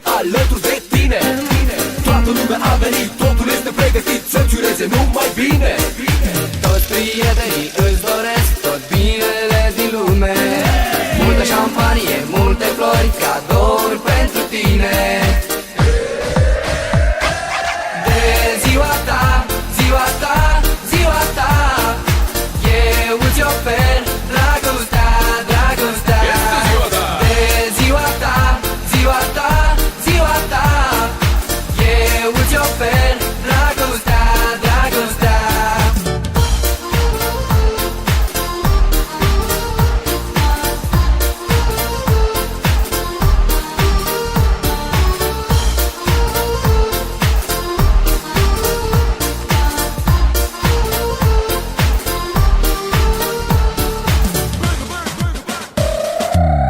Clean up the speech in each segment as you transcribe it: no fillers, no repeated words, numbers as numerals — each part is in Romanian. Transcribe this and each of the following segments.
alături de tine. Toată lumea a venit, totul este pregătit să-ți ureze numai bine. Toți prietenii îți doresc tot binele din lume. Multă șampanie, multe flori, cadouri pentru tine. De ziua ta, ziua ta, ziua ta, eu îți ofer dragostea, dragostea. De ziua ta, ziua ta, ziua ta, eu îți ofer dragostea, dragostea.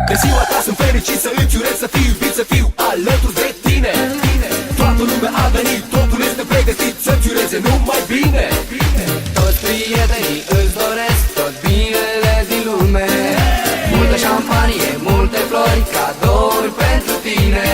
De ziua ta sunt fericit să îți urez, să fiu iubit, să fiu alături de tine. Toată lumea a venit, totul este pregătit să-ți ureze numai bine. Toți prietenii îți doresc tot binele din lume. Multă șampanie, multe flori, cadouri pentru tine.